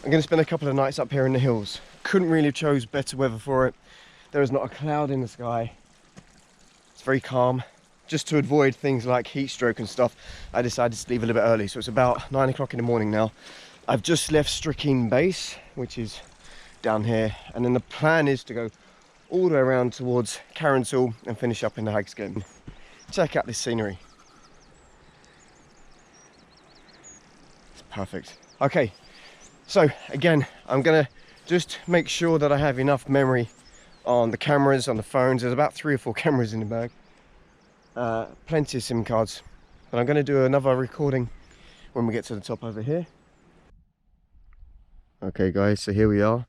I'm going to spend a couple of nights up here in the hills. Couldn't really have chose better weather for it. There is not a cloud in the sky. It's very calm. Just to avoid things like heat stroke and stuff, I decided to leave a little bit early. So it's about 9 o'clock in the morning now. I've just left Strickeen Base, which is down here. And then the plan is to go all the way around towards Carronsall and finish up in the Hags Glen. Check out this scenery. It's perfect. Okay, so again, I'm gonna just make sure that I have enough memory on the cameras, on the phones. There's about 3 or 4 cameras in the bag. Plenty of SIM cards. But I'm gonna do another recording when we get to the top over here. Okay guys, so here we are.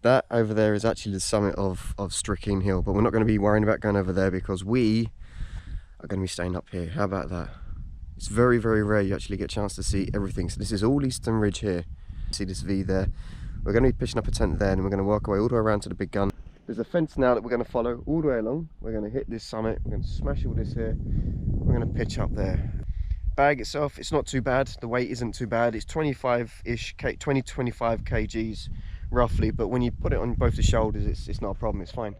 That over there is actually the summit of Strickeen Hill, but we're not going to be worrying about going over there because we are going to be staying up here. How about that? It's very, very rare you actually get a chance to see everything. So this is all Eastern Ridge here. See this V there? We're going to be pitching up a tent there and we're going to work our way all the way around to the big gun. There's a fence now that we're going to follow all the way along. We're going to hit this summit. We're going to smash all this here. We're going to pitch up there. Bag itself, it's not too bad. The weight isn't too bad. It's 25-ish, 20-25 kgs roughly, but when you put it on both the shoulders, it's not a problem, it's fine.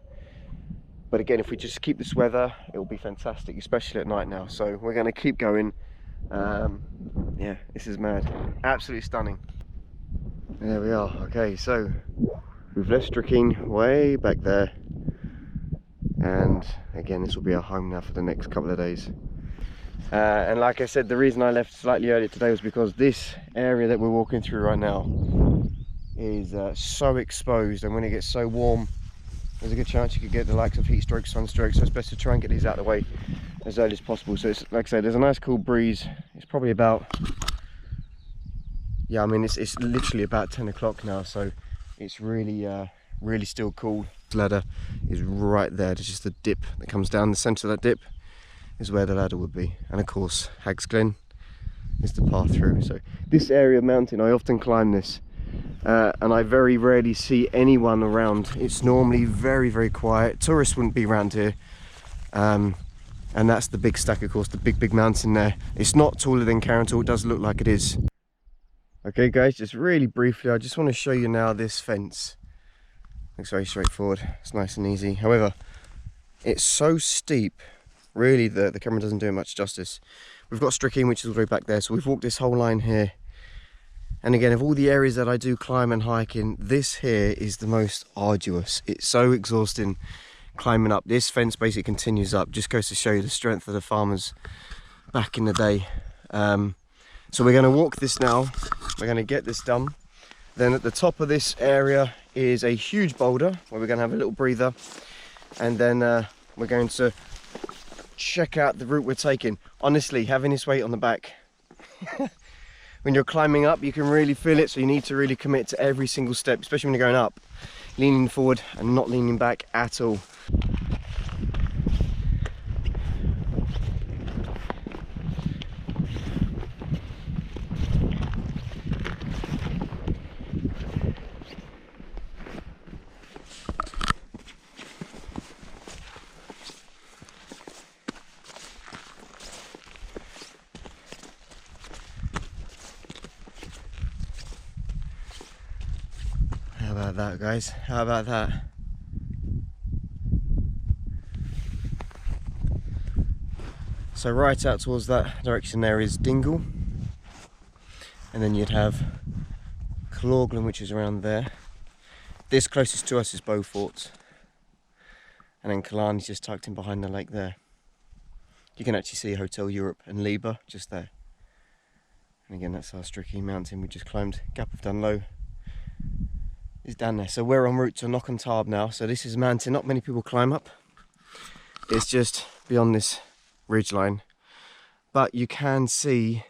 But again, if we just keep this weather, it'll be fantastic, especially at night now. So we're going to keep going. Yeah, this is mad. Absolutely stunning. There we are. Okay, so we've left Strickeen way back there. And again, this will be our home now for the next couple of days. And like I said, the reason I left slightly earlier today was because this area that we're walking through right now is so exposed, and when it gets so warm, there's a good chance you could get the likes of heat stroke, sunstroke. So it's best to try and get these out of the way as early as possible. So it's, like I said, there's a nice cool breeze. It's probably about, yeah, I mean it's literally about 10 o'clock now, so it's really really still cool. The ladder is right there. There's just a dip that comes down. The center of that dip is where the ladder would be, and of course Hags Glen is the path through. So this area of mountain, I often climb this, and I very rarely see anyone around. It's normally very, very quiet. Tourists wouldn't be around here, and that's the big stack, of course, the big mountain there. It's not taller than Carronsall. It does look like it is. Okay guys, just really briefly, I just want to show you now this fence. Looks very straightforward, it's nice and easy. However, it's so steep, really the camera doesn't do it much justice. We've got Strickeen, which is all the way back there, so we've walked this whole line here. And again, of all the areas that I do climb and hike in, this here is the most arduous. It's so exhausting climbing up. This fence basically continues up, just goes to show you the strength of the farmers back in the day. So we're going to walk this now, we're going to get this done. Then at the top of this area is a huge boulder where we're going to have a little breather, and then we're going to check out the route we're taking. Honestly, having this weight on the back, when you're climbing up, you can really feel it, so you need to really commit to every single step, especially when you're going up, leaning forward and not leaning back at all. How about that, guys? How about that? So right out towards that direction there is Dingle, and then you'd have Claughlin, which is around there. This closest to us is Beaufort, and then Killarney's just tucked in behind the lake there. You can actually see Hotel Europe and Liber just there. And again, that's our Strickeen mountain we just climbed. Gap of Dunlow is down there. So we're en route to Knockntarb now. So this is a mountain not many people climb up. It's just beyond this ridge line, but you can see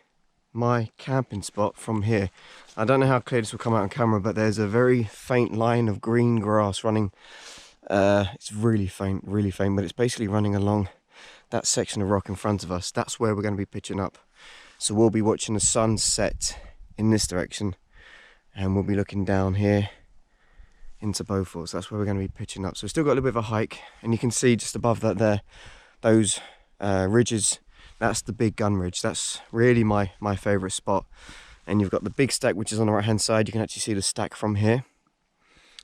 my camping spot from here. I don't know how clear this will come out on camera, but there's a very faint line of green grass running. It's really faint, but it's basically running along that section of rock in front of us. That's where we're going to be pitching up. So we'll be watching the sun set in this direction, and we'll be looking down here into Beaufort. So that's where we're going to be pitching up. So we've still got a little bit of a hike, and you can see just above that there, those ridges, that's the Big Gun Ridge. That's really my favourite spot. and you've got the big stack which is on the right hand side. You can actually see the stack from here,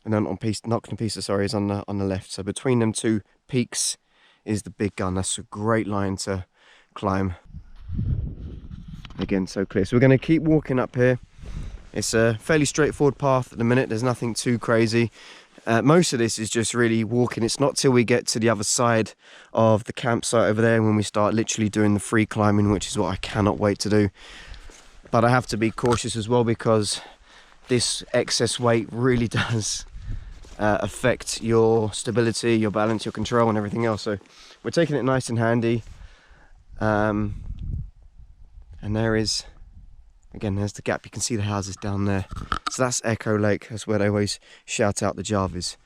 and then Knockton Pisa, sorry, is on the left. So between them two peaks is the big gun. That's a great line to climb. Again, so clear. So we're going to keep walking up here. It's a fairly straightforward path at the minute. There's nothing too crazy. Most of this is just really walking. It's not till we get to the other side of the campsite over there when we start literally doing the free climbing, which is what I cannot wait to do. But I have to be cautious as well, because this excess weight really does affect your stability, your balance, your control and everything else. So we're taking it nice and handy. And there is, again, there's the gap. You can see the houses down there. So that's Echo Lake. That's where they always shout out the Jarvis.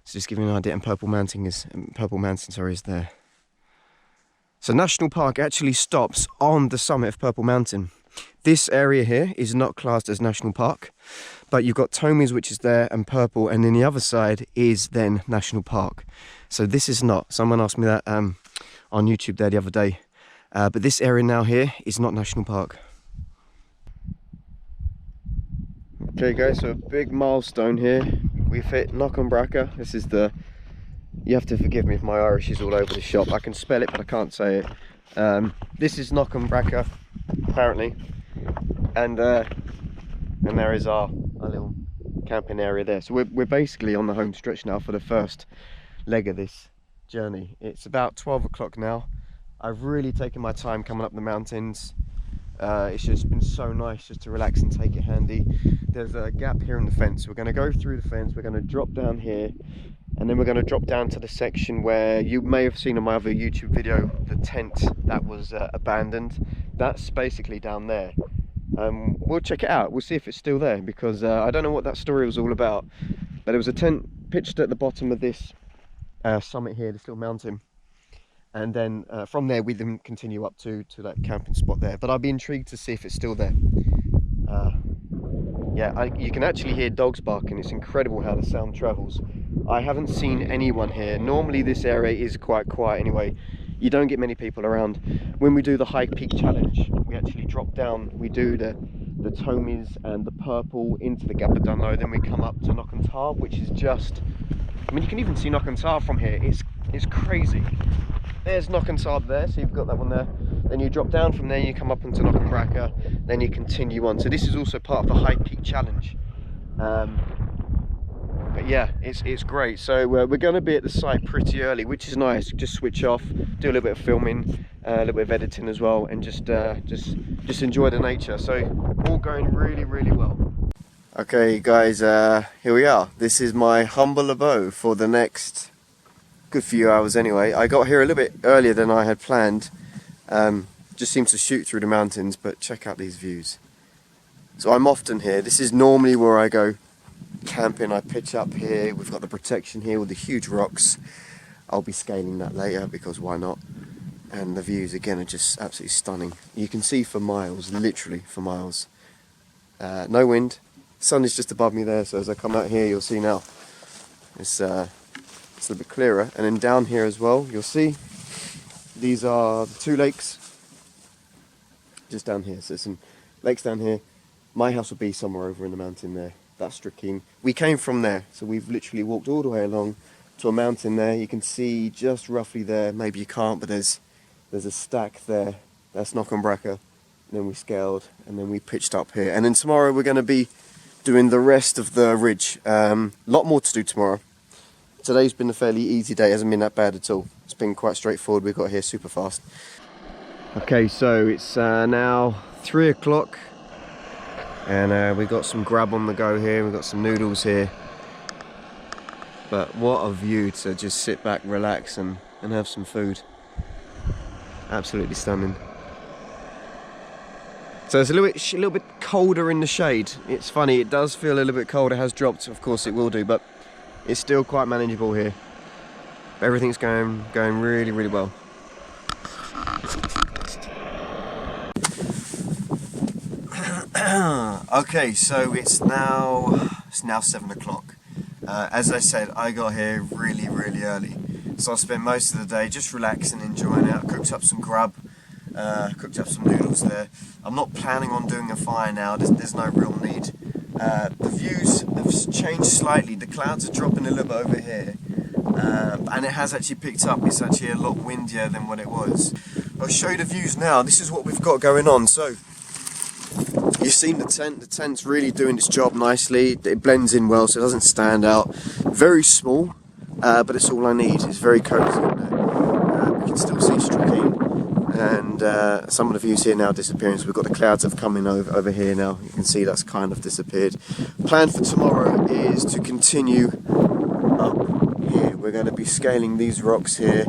So just giving you an idea. And Purple Mountain is there. So National Park actually stops on the summit of Purple Mountain. This area here is not classed as National Park, but you've got Tomies, which is there, and Purple, and then the other side is then National Park. So this is not. Someone asked me that on YouTube there the other day. But this area now here is not National Park. Okay guys, so a big milestone here. We've hit Knockenbracka. This is the, you have to forgive me if my Irish is all over the shop. I can spell it but I can't say it. This is Knockenbracka apparently, and there is our little camping area there. So we're basically on the home stretch now for the first leg of this journey. It's about 12 o'clock now. I've really taken my time coming up the mountains. It's just been so nice just to relax and take it handy. There's a gap here in the fence. We're going to go through the fence, we're going to drop down here, and then we're going to drop down to the section where you may have seen in my other YouTube video, the tent that was abandoned. That's basically down there. We'll check it out, we'll see if it's still there, because I don't know what that story was all about, but there was a tent pitched at the bottom of this summit here, this little mountain. And then from there we then continue up to that camping spot there. But I'd be intrigued to see if it's still there. Yeah, you can actually hear dogs barking. It's incredible how the sound travels. I haven't seen anyone here. Normally this area is quite quiet anyway. You don't get many people around. When we do the High Peak Challenge, we actually drop down. We do the Tomies and the Purple into the Gap of Dunlow. Then we come up to Knockentard, which is just, I mean, you can even see Knockentard from here. It's crazy. There's Knockentard there, so you've got that one there. Then you drop down from there, you come up into Knockenbracka, then you continue on. So this is also part of the High Peak Challenge. But yeah, it's great. So we're going to be at the site pretty early, which is nice. Just switch off, do a little bit of filming, a little bit of editing as well, and just enjoy the nature. So all going really, really well. Okay guys, here we are. This is my humble abode for the next good few hours anyway. I got here a little bit earlier than I had planned. Just seems to shoot through the mountains, but check out these views. So I'm often here. This is normally where I go camping. I pitch up here. We've got the protection here with the huge rocks. I'll be scaling that later because why not? And the views again are just absolutely stunning. You can see for miles, literally for miles. No wind. Sun is just above me there, so as I come out here you'll see now it's a little bit clearer. And then down here as well you'll see these are the two lakes just down here. So there's some lakes down here. My house will be somewhere over in the mountain there. That's Strickeen. We came from there, so we've literally walked all the way along to a mountain there. You can see just roughly there, maybe you can't, but there's a stack there. That's Knockenbracka. And then we scaled and then we pitched up here. And then tomorrow we're going to be doing the rest of the ridge. Lot more to do tomorrow. Today's been a fairly easy day, it hasn't been that bad at all. It's been quite straightforward, we got here super fast. Okay, so it's now 3 o'clock and we've got some grab on the go here, we've got some noodles here. But what a view to just sit back, relax and have some food. Absolutely stunning. So it's a little bit colder in the shade. It's funny, it does feel a little bit cold, it has dropped, of course it will do, but it's still quite manageable here. Everything's going really, really well. Okay, so it's now 7 o'clock. As I said, I got here really, really early. So I spent most of the day just relaxing, enjoying it. I cooked up some grub. Cooked up some noodles there. I'm not planning on doing a fire now, there's no real need. The views have changed slightly, the clouds are dropping a little bit over here, and it has actually picked up. It's actually a lot windier than what it was. I'll show you the views now. This is what we've got going on. So you've seen the tent's really doing its job nicely. It blends in well so it doesn't stand out. Very small, but it's all I need. It's very cosy in there. We can still see Strucane, and some of the views here now disappearing. So we've got the clouds have come in over here now. You can see that's kind of disappeared. Plan for tomorrow is to continue up here. We're going to be scaling these rocks here,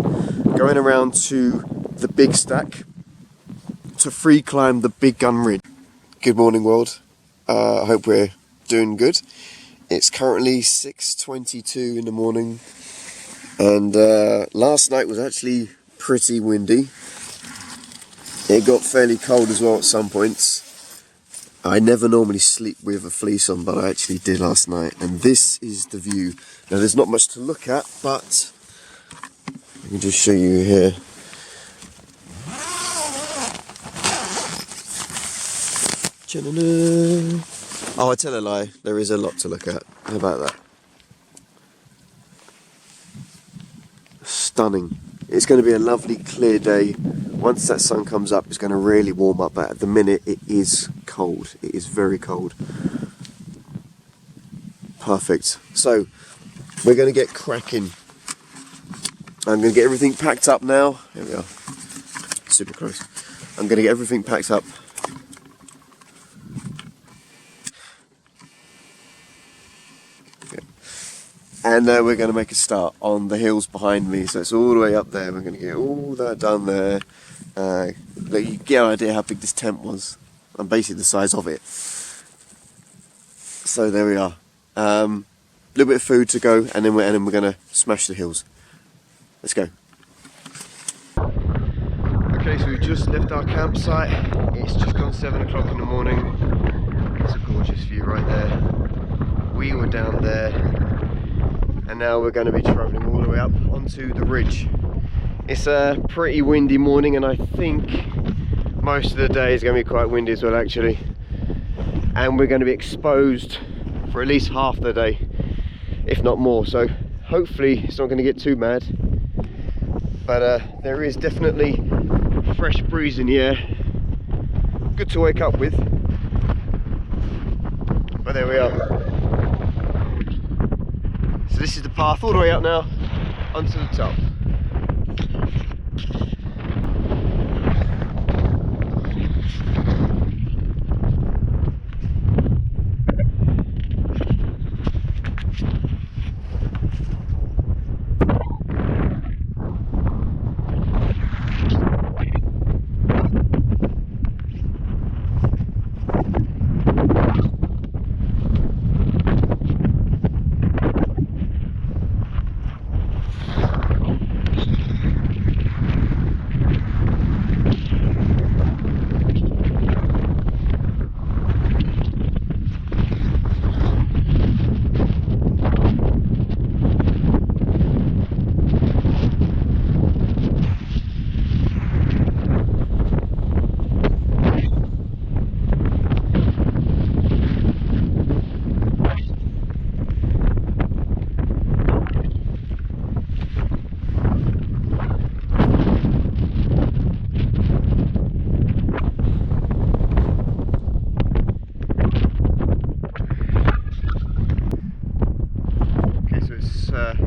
going around to the big stack to free climb the Big Gun Ridge. Good morning, world. I hope we're doing good. It's currently 6:22 in the morning, and last night was actually pretty windy. It got fairly cold as well at some points. I never normally sleep with a fleece on, but I actually did last night, and this is the view. Now there's not much to look at, but I can just show you here. Oh, I tell a lie, there is a lot to look at. How about that? Stunning. It's going to be a lovely clear day. Once that sun comes up, it's going to really warm up, but at the minute it is cold. It is very cold. Perfect. So, we're going to get cracking. I'm going to get everything packed up now. Here we are. Super close. I'm going to get everything packed up. And we're going to make a start on the hills behind me, so it's all the way up there. We're going to get all that done there. You get an idea how big this tent was, and basically the size of it. So there we are. A little bit of food to go, and then we're going to smash the hills. Let's go. Okay, so we've just left our campsite. It's just gone 7 o'clock in the morning. It's a gorgeous view right there. We were down there. And now we're going to be travelling all the way up onto the ridge. It's a pretty windy morning, and I think most of the day is going to be quite windy as well, actually. And we're going to be exposed for at least half the day, if not more. So hopefully it's not going to get too mad. But there is definitely a fresh breeze in the air. Good to wake up with. But there we are. So this is the path all the way up now onto the top.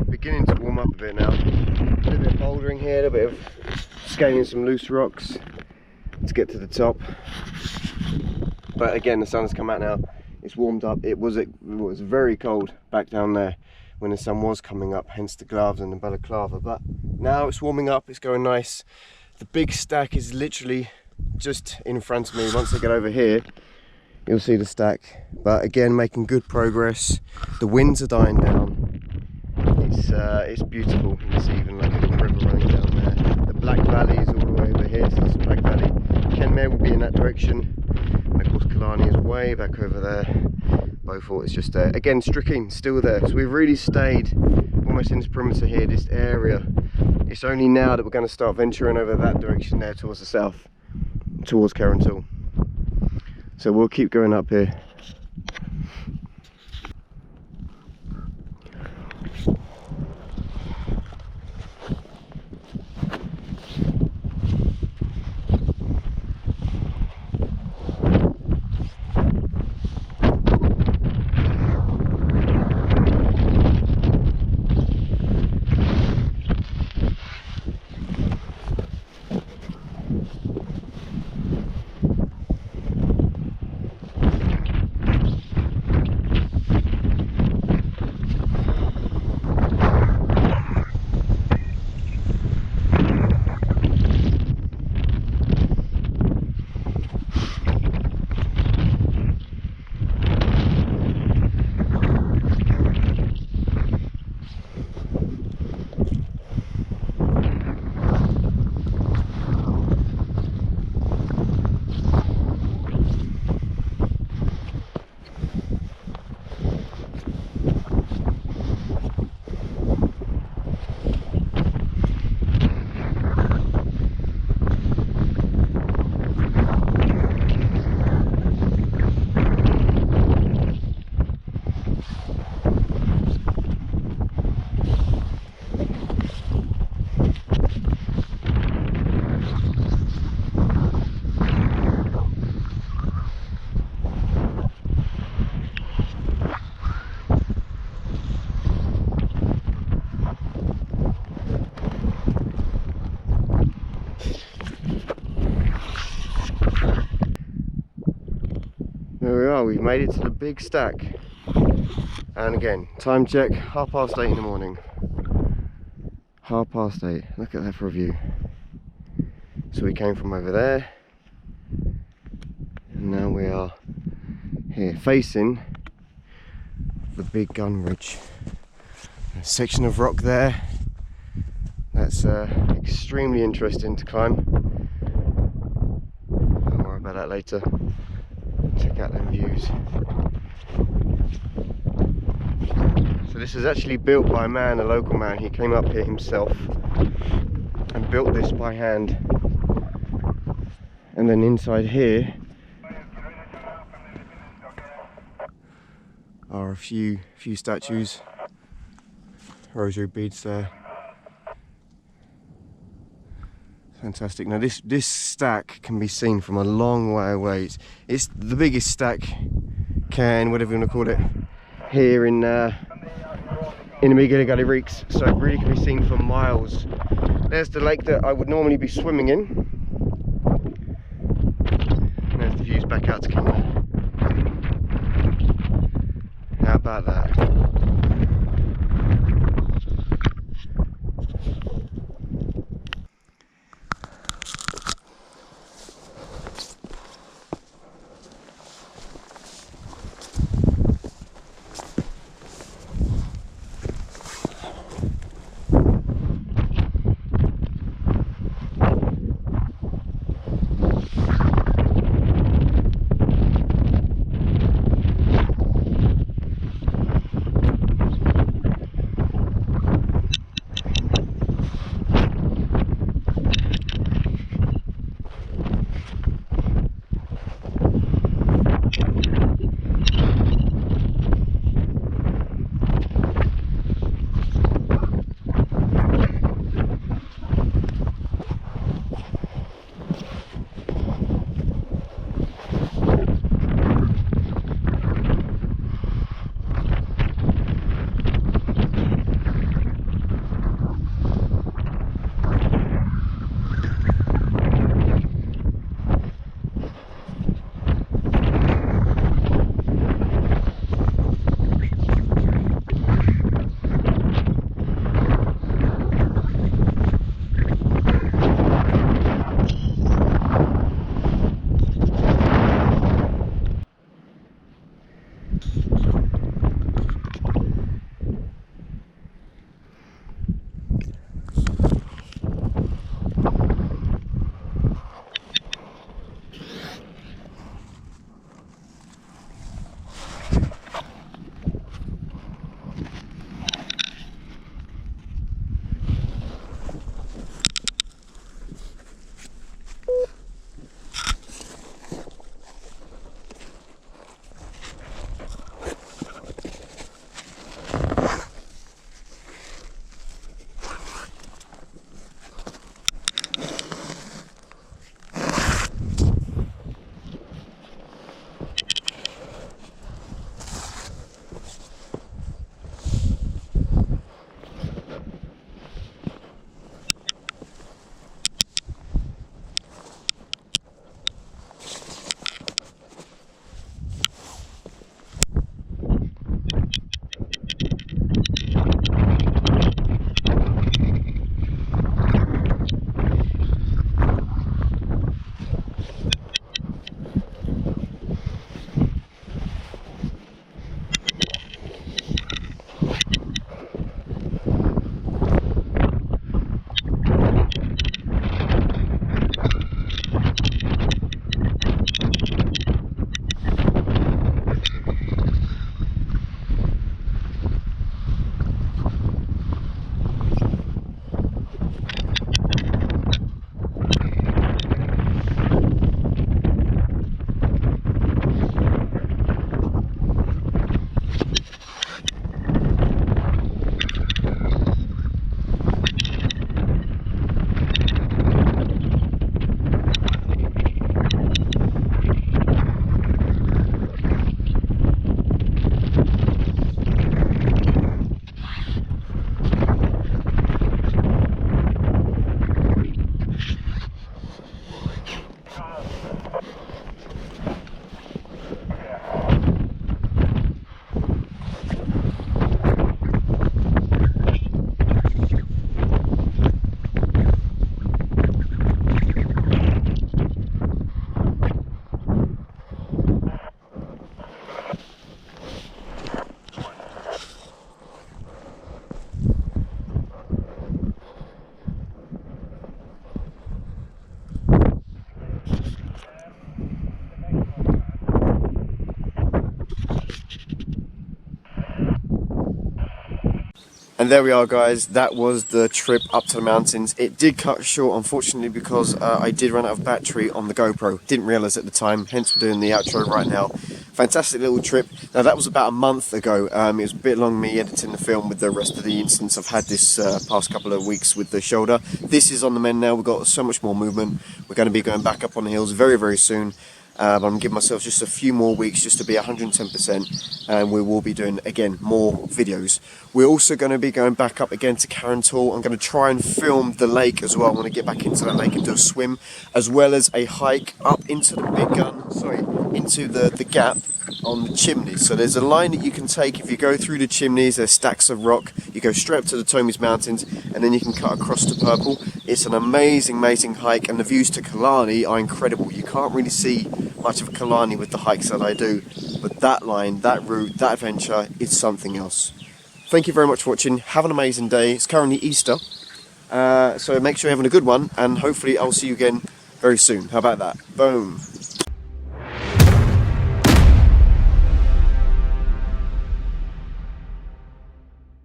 Beginning to warm up a bit now. A little bit of bouldering here, a little bit of scaling some loose rocks to get to the top. But again, the sun's come out now. It's warmed up. It was very cold back down there when the sun was coming up, hence the gloves and the balaclava. But now it's warming up. It's going nice. The big stack is literally just in front of me. Once I get over here, you'll see the stack. But again, making good progress. The winds are dying down. It's beautiful. You can see even like a little river running down there. The Black Valley is all the way over here, so this is Black Valley. Kenmare will be in that direction. And of course Killarney is way back over there. Beaufort is just there. Again, Strucane still there. So we've really stayed almost in this perimeter here, this area. It's only now that we're going to start venturing over that direction there towards the south. towards Carrontal. So we'll keep going up here. There we are, we've made it to the big stack. And again, time check, 8:30 in the morning. 8:30, look at that for a view. So we came from over there, and now we are here facing the Big Gun Ridge. A section of rock there, that's extremely interesting to climb. Don't worry about that later. Check out them views. So this is actually built by a man, a local man. He came up here himself and built this by hand. And then inside here are a few statues, rosary beads there. Fantastic. Now this stack can be seen from a long way away. It's the biggest stack, whatever you want to call it, here in the Magilligalli Reeks. So it really can be seen for miles. There's the lake that I would normally be swimming in. And there's the views back out to Kinmore. How about that? And there we are, guys. That was the trip up to the mountains. It did cut short, unfortunately, because I did run out of battery on the GoPro. Didn't realise at the time, hence we're doing the outro right now. Fantastic little trip. Now that was about a month ago. It was a bit long me editing the film with the rest of the incidents I've had this past couple of weeks with the shoulder. This is on the mend now. We've got so much more movement. We're going to be going back up on the hills very, very soon. I'm giving myself just a few more weeks just to be 110%, and we will be doing again more videos. We're also going to be going back up again to Carrantall. I'm going to try and film the lake as well. I want to get back into that lake and do a swim, as well as a hike up into the into the gap on the chimneys. So there's a line that you can take if you go through the chimneys. There's stacks of rock. You go straight up to the Tomies Mountains, and then you can cut across to Purple. It's an amazing hike, and the views to Killarney are incredible. You can't really see much of Killarney with the hikes that I do, but that line, that route, that adventure is something else. Thank you very much for watching. Have an amazing day. It's currently Easter, so make sure you're having a good one, and hopefully I'll see you again very soon. How about that? Boom.